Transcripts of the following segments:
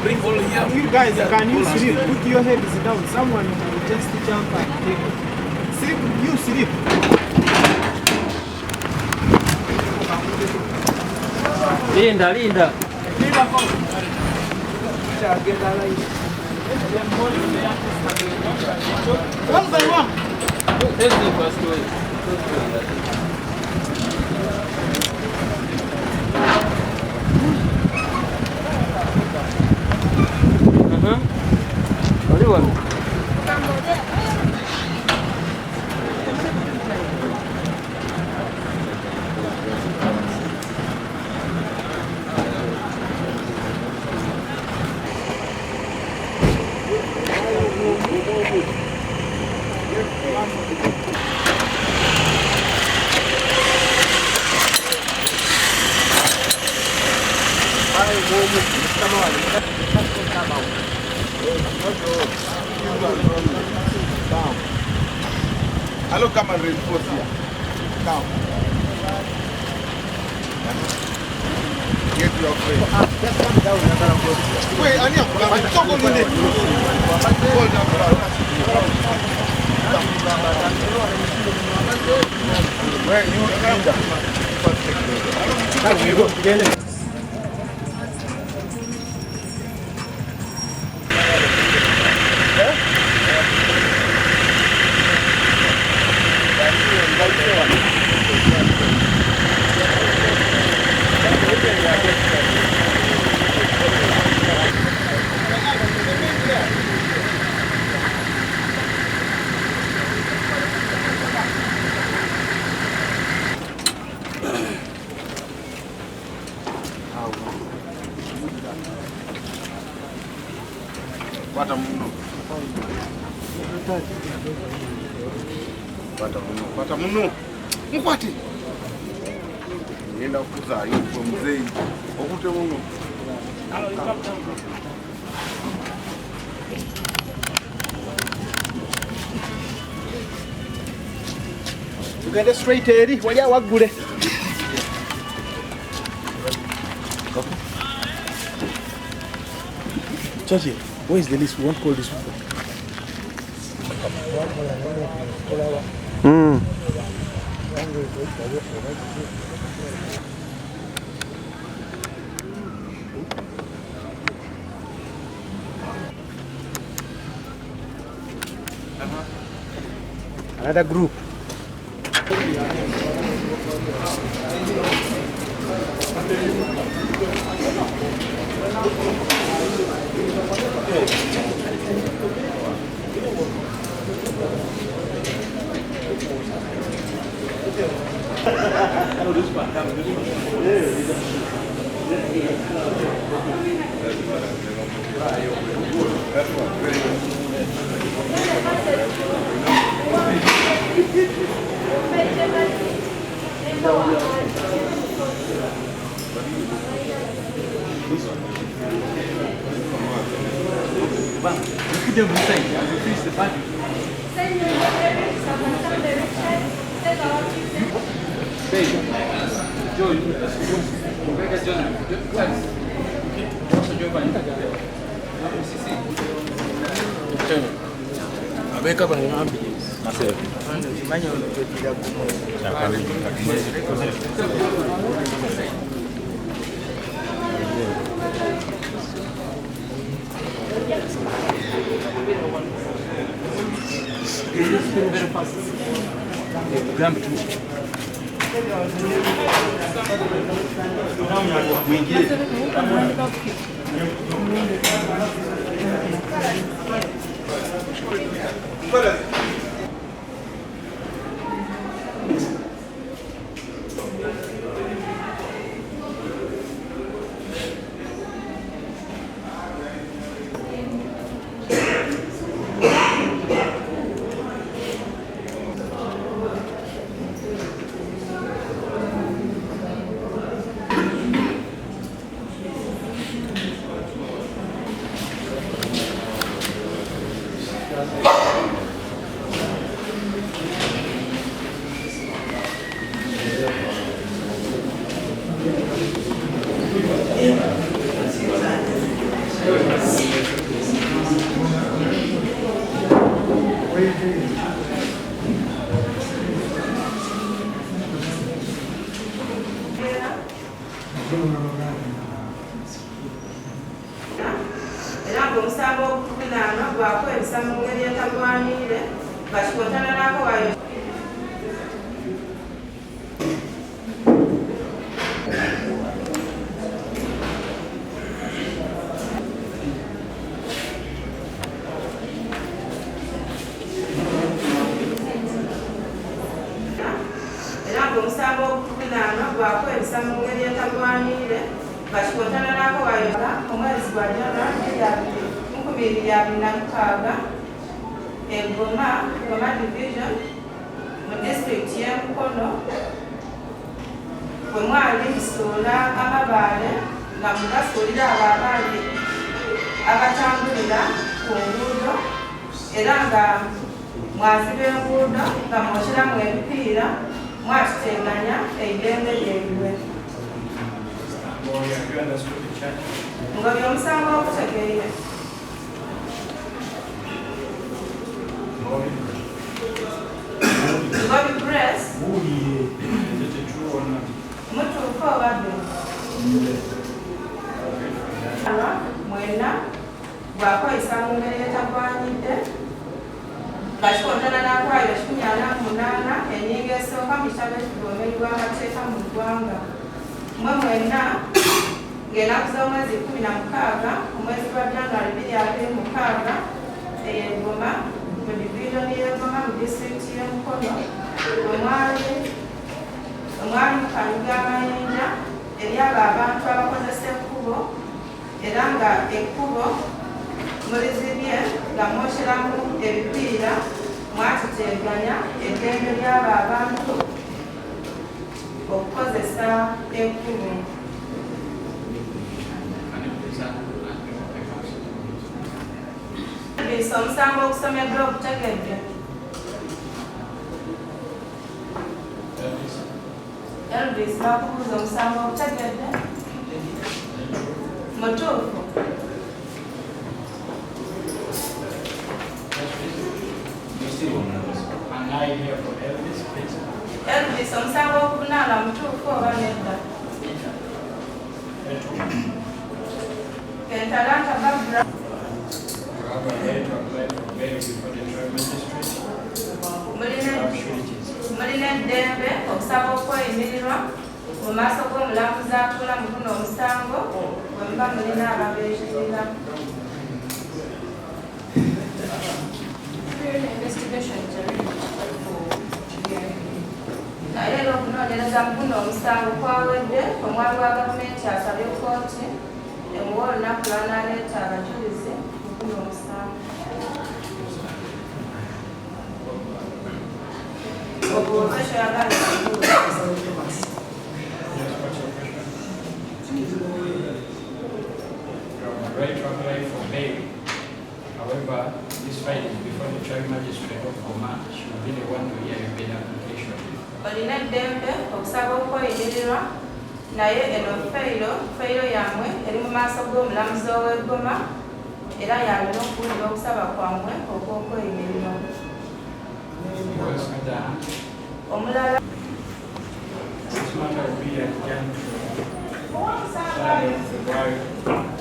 Bring all here. You guys, can you sleep? Put your heads down. Someone will just jump and take it. Sleep, you sleep. Linda. One by one. Let's go first way. Only one. Hello, come and reinforce here. Come. Get your friend. Just come down. Wait, Anya, talk on the net. Hold down. Where you Pata muno. Mkwati. Nenda kuza yuko mzee. Okute muno. Tugende straight eri wali awagule. Chachi, where is the list? We won't call this one. Another group. Abeka kwa ngambi. Maseo. Manyo Gram 2. Goma division mu district y'Mukono bwe mwali musuula amabaale nga mugasuulira abo abandi abatambulira ku nguudo era nga mwaziba enguudo nga mwokyeramu ebipiira mwatuteganya eidembe lyeriwe nga byomusango okutegeire Bobby Press. Mutuufu obadde. Mwena bwakweyisa mu ngeri etagwanyidde nga kikontana n'akwayiro 48 ennyingo esooka mu kitabo ekigomeri gw'amateeka mu ggwanga. Mmwe mwenna ng'ennaku z'omwezi 16 omwezi gwa January 2026 ey'Engoma mu division y'Engoma mu disitulikiti y'Mukono omwali mu kanyuga amayinja eri abo abantu abakozesa ekkubo era nga ekkubo mulizibye nga mwokyeramu ebipiira mwatuteganya eddembe ly'abo abantu okukozesa ekkubo. Omusango ogusomeddwa ogutegedde. Elvis bakubuuza omusango ogutegedde. Mutuufu. Elvis omusango oguvunaana mutuufu oba nedda? Kentalanta Barbara. Mulina eddembe okusaba okweyimirirwa mu maaso g'omulamuzi atuula mu guno omusango bwe muba mulina ababeetirira. Naye era okunoonyereza mu guno omusango kwawedde omwami wa gavumenti asabye kkooti emuwa olunaku lw'anaaleeta abajulizi mu guno omusango. Right to apply for bail. However, this file is before the trial magistrate of Goma. She will be the one to hear your bail application. Olina eddembe okusaba okweyimirirwa naye eno fayiro yammwe eri mu maaso g'omulamuzi ow'eggoma era yalina okuwulira okusaba kwammwe okw'okweyimirirwa. Omulala This matter will be adjourned to February.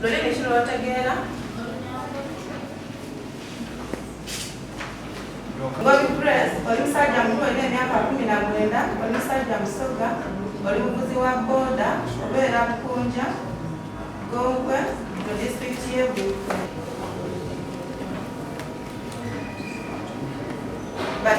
lulimi ki lw'otegeera? Bobby Press oli musajja mukulu olina emyaka 19, oli musajja musoga, oli muvuzi wa booda obeera Bukunja Gongwe mu disitulikiti y'e Buikwe.